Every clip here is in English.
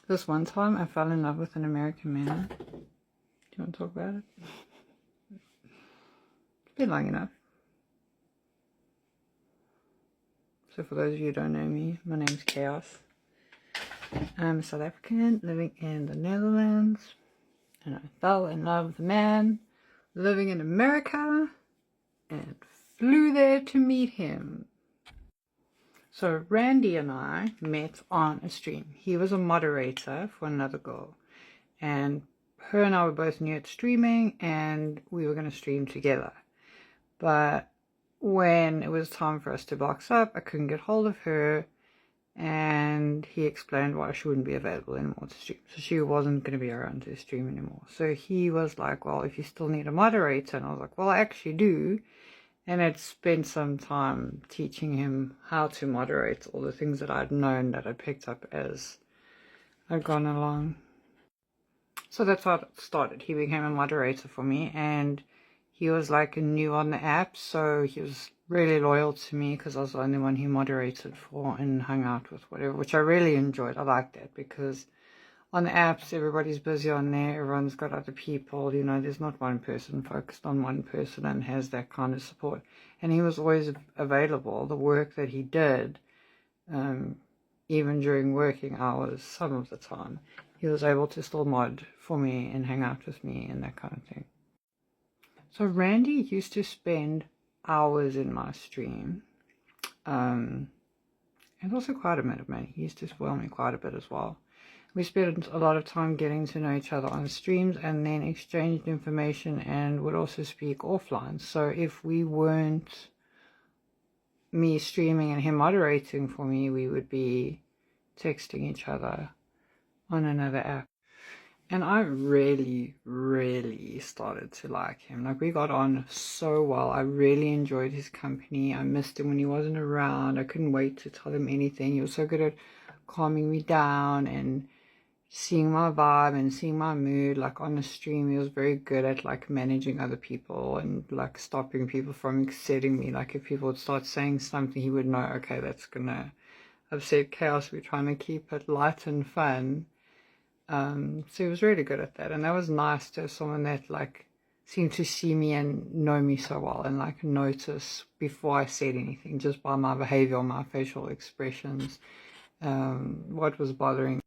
This one time I fell in love with an American man. Do you want to talk about it? It's been long enough. So for those of you who don't know me, my name's Chaos. I'm a South African living in the Netherlands. And I fell in love with a man living in America and flew there to meet him. So Randy and I met on a stream. He was a moderator for another girl. And her and I were both new at streaming and we were going to stream together. But when it was time for us to box up, I couldn't get hold of her. And he explained why she wouldn't be available anymore to stream. So she wasn't going to be around to stream anymore. So he was like, well, if you still need a moderator. And I was like, well, I actually do. And I'd spent some time teaching him how to moderate all the things that I'd known that I'd picked up as I'd gone along. So that's how it started. He became a moderator for me, and he was like new on the app, so he was really loyal to me because I was the only one he moderated for and hung out with, whatever, which I really enjoyed. I liked that because on the apps, everybody's busy on there, everyone's got other people, you know, there's not one person focused on one person and has that kind of support. And he was always available. The work that he did, even during working hours, some of the time, he was able to still mod for me and hang out with me and that kind of thing. So Randy used to spend hours in my stream, and also quite a bit of money. He used to spoil me quite a bit as well. We spent a lot of time getting to know each other on streams and then exchanged information and would also speak offline. So if we weren't me streaming and him moderating for me, we would be texting each other on another app. And I really, really started to like him. Like, we got on so well. I really enjoyed his company. I missed him when he wasn't around. I couldn't wait to tell him anything. He was so good at calming me down and seeing my vibe and seeing my mood. Like, on the stream, he was very good at like managing other people and like stopping people from upsetting me. Like, if people would start saying something, he would know, okay, that's gonna upset Chaos. We're trying to keep it light and fun. So he was really good at that, and that was nice to have someone that like seemed to see me and know me so well and like notice before I said anything, just by my behavior, my facial expressions, what was bothering me.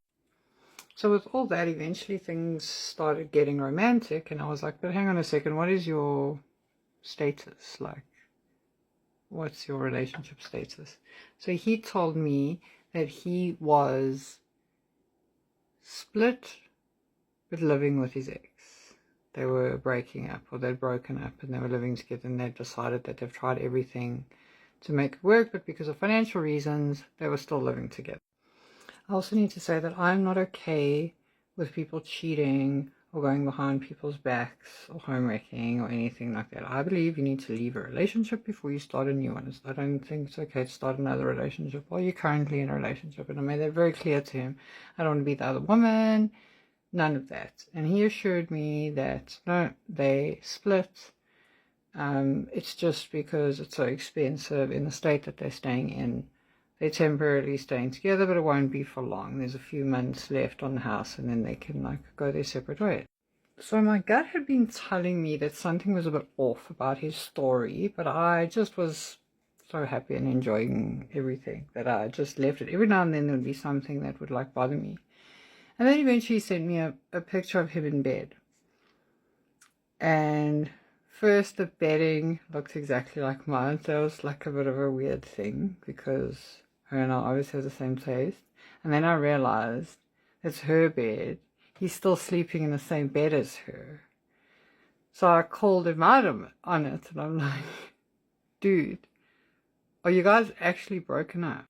So with all that, eventually things started getting romantic, and I was like, but hang on a second, what is your status? Like, what's your relationship status? So he told me that he was split but living with his ex. They were breaking up, or they'd broken up and they were living together, and they'd decided that they've tried everything to make it work, but because of financial reasons they were still living together. I also need to say that I'm not okay with people cheating or going behind people's backs or home wrecking or anything like that. I believe you need to leave a relationship before you start a new one. I don't think it's okay to start another relationship while you're currently in a relationship. And I made that very clear to him. I don't want to be the other woman, none of that. And he assured me that no, they split. It's just because it's so expensive in the state that they're staying in. They're temporarily staying together, but it won't be for long. There's a few months left on the house, and then they can like go their separate ways. So my gut had been telling me that something was a bit off about his story, but I just was so happy and enjoying everything that I just left it. Every now and then there would be something that would like bother me. And then eventually he sent me a picture of him in bed. And first the bedding looked exactly like mine, so it was like a bit of a weird thing because her and I obviously have the same taste. And then I realized it's her bed. He's still sleeping in the same bed as her. So I called him out on it, and I'm like, dude, are you guys actually broken up?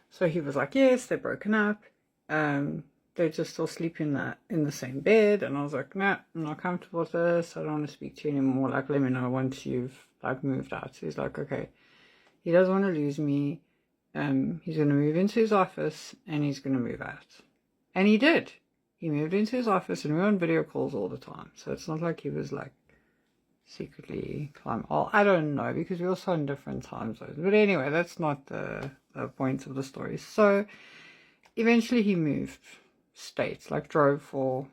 So he was like, yes, they're broken up. They're just still sleeping in the same bed. And I was like, no, I'm not comfortable with this. I don't want to speak to you anymore. Like, let me know once you've like moved out. So he's like, okay. He doesn't want to lose me. He's going to move into his office and he's going to move out. And he did. He moved into his office and we were on video calls all the time. So it's not like he was like secretly climbing. Oh, I don't know, because we're also in different time zones. But anyway, that's not the point of the story. So eventually he moved states, like drove for,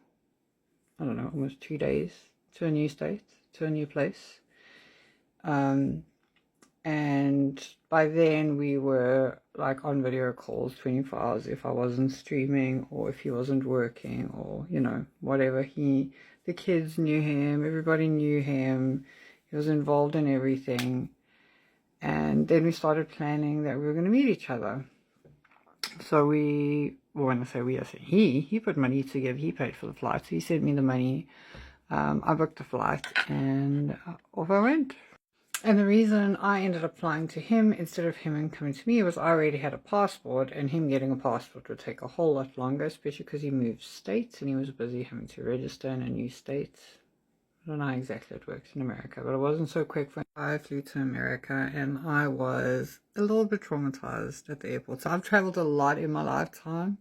I don't know, almost 2 days to a new state, to a new place. And by then we were like on video calls 24 hours if I wasn't streaming or if he wasn't working or, you know, whatever. The kids knew him, everybody knew him, he was involved in everything. And then we started planning that we were going to meet each other. So when I say we, I say he put money together, he paid for the flight, so he sent me the money. I booked the flight and off I went. And the reason I ended up flying to him instead of him coming to me was I already had a passport, and him getting a passport would take a whole lot longer, especially because he moved states and he was busy having to register in a new state. I don't know how exactly it works in America, but it wasn't so quick. I flew to America and I was a little bit traumatized at the airport. So I've traveled a lot in my lifetime.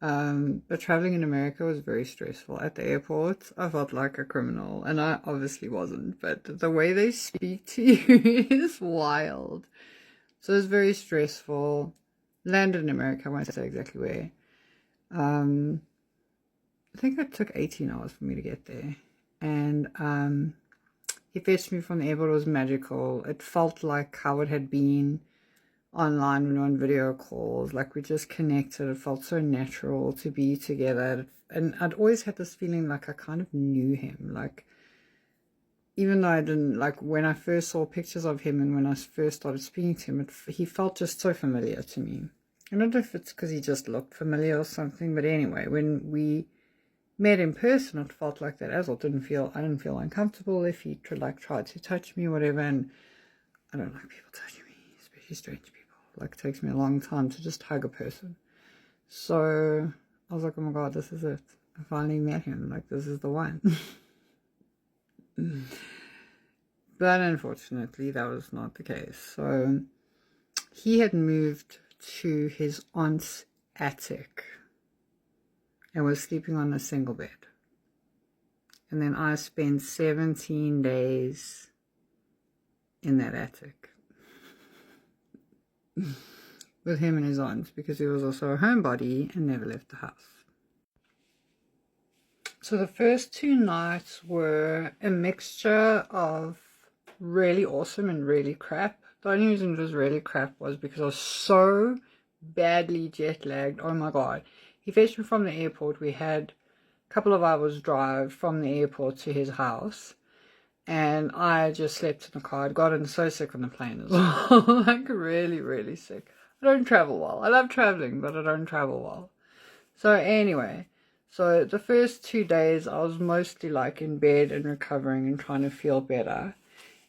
But traveling in America was very stressful. At the airport, I felt like a criminal, and I obviously wasn't, but the way they speak to you is wild. So it's very stressful. Landed in America, I won't say exactly where. I think it took 18 hours for me to get there. And he fetched me from the airport. It was magical. It felt like how it had been online when we were on video calls, like we just connected. It felt so natural to be together, and I'd always had this feeling like I kind of knew him, like even though I didn't, like when I first saw pictures of him and when I first started speaking to him, he felt just so familiar to me. I don't know if it's because he just looked familiar or something, but anyway, when we met in person, it felt like that as well. I didn't feel uncomfortable if he tried to touch me or whatever, and I don't like people touching me, especially strange people. Like, it takes me a long time to just hug a person. So I was like, oh my god, this is it. I finally met him. Like, this is the one. But unfortunately, that was not the case. So he had moved to his aunt's attic and was sleeping on a single bed. And then I spent 17 days in that attic with him and his aunt, because he was also a homebody and never left the house. So the first 2 nights were a mixture of really awesome and really crap. The only reason it was really crap was because I was so badly jet lagged. Oh my god. He fetched me from the airport. We had a couple of hours drive from the airport to his house. And I just slept in the car. I'd gotten so sick on the plane as well. Like, really, really sick. I don't travel well. I love traveling, but I don't travel well. So anyway, so the first 2 days I was mostly like in bed and recovering and trying to feel better.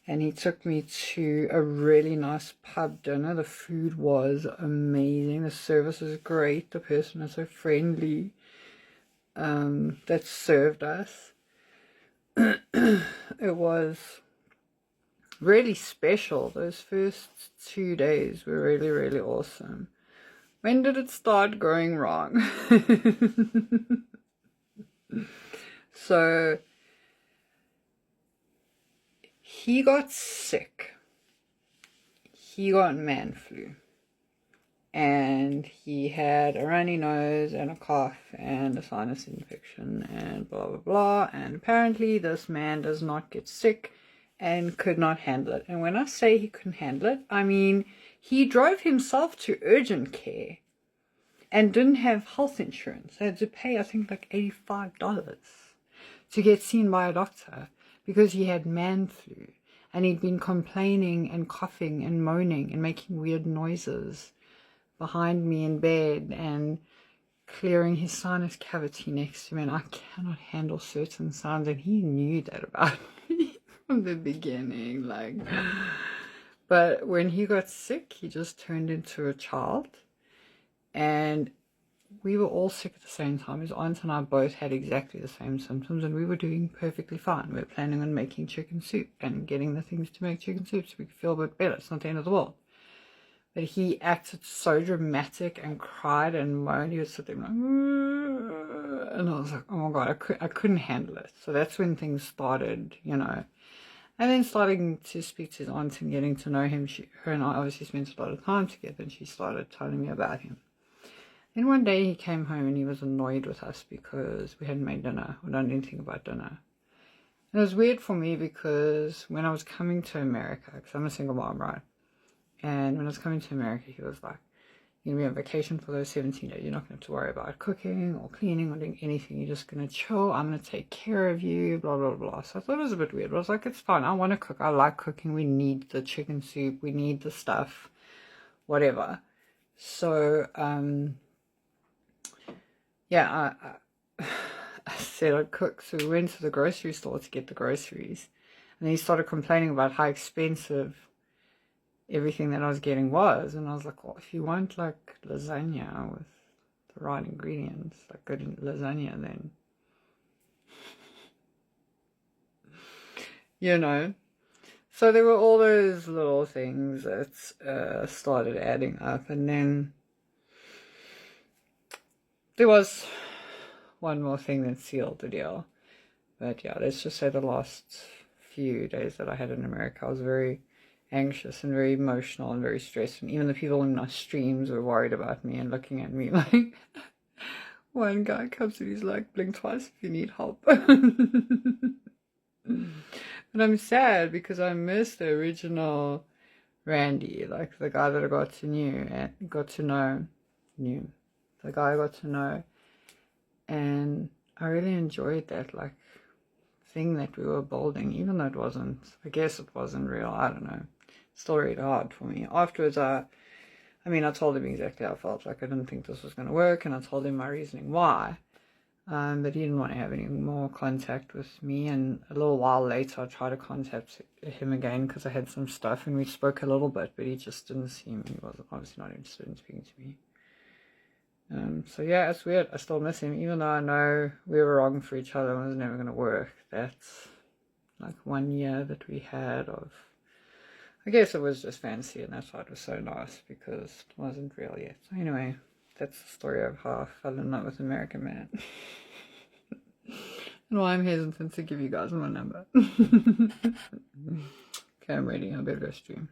And he took me to a really nice pub dinner. The food was amazing. The service was great. The person was so friendly that served us. It was really special. Those first 2 days were really, really awesome. When did it start going wrong? So he got sick. He got man flu. And he had a runny nose and a cough and a sinus infection and blah, blah, blah. And apparently this man does not get sick and could not handle it. And when I say he couldn't handle it, I mean he drove himself to urgent care and didn't have health insurance. They had to pay, I think, like $85 to get seen by a doctor because he had man flu. And he'd been complaining and coughing and moaning and making weird noises behind me in bed and clearing his sinus cavity next to me, and I cannot handle certain sounds, and he knew that about me from the beginning, like. But when he got sick, he just turned into a child, and we were all sick at the same time. His aunt and I both had exactly the same symptoms, and we were doing perfectly fine. We were planning on making chicken soup and getting the things to make chicken soup so we could feel a bit better. It's not the end of the world. But he acted so dramatic and cried and moaned. He was sitting like, and I was like, oh my god, I couldn't handle it. So that's when things started, you know. And then starting to speak to his aunt and getting to know him. Her and I obviously spent a lot of time together, and she started telling me about him. Then one day he came home and he was annoyed with us because we hadn't made dinner or done anything about dinner. And it was weird for me because when I was coming to America, because I'm a single mom, right? And when I was coming to America, he was like, you're going to be on vacation for those 17 days. You're not going to have to worry about cooking or cleaning or doing anything. You're just going to chill. I'm going to take care of you, blah, blah, blah. So I thought it was a bit weird. But I was like, it's fine. I want to cook. I like cooking. We need the chicken soup. We need the stuff, whatever. So, yeah, I said I'd cook. So we went to the grocery store to get the groceries. And then he started complaining about how expensive everything that I was getting was. And I was like, well, if you want like lasagna with the right ingredients, like good lasagna, then, you know. So there were all those little things that started adding up. And then there was one more thing that sealed the deal. But yeah, let's just say the last few days that I had in America, I was very anxious and very emotional and very stressed. And even the people in my streams were worried about me and looking at me like, one guy comes and he's like, blink twice if you need help. But I'm sad because I miss the original Randy, like the guy that I got to know, the guy I got to know. And I really enjoyed that, like, thing that we were building, even though it wasn't, I guess it wasn't real, I don't know. Still really hard for me. Afterwards, I told him exactly how I felt, like I didn't think this was going to work, and I told him my reasoning why. But he didn't want to have any more contact with me, and a little while later I tried to contact him again because I had some stuff, and we spoke a little bit, but he just didn't seem, he was obviously not interested in speaking to me. So yeah, it's weird. I still miss him, even though I know we were wrong for each other and it was never going to work. That's like 1 year that we had of, I guess it was just fancy, and that's why it was so nice, because it wasn't real yet. So anyway, that's the story of how I fell in love with American Man. And why I'm hesitant to give you guys my number. Okay, I'm ready. I better go stream.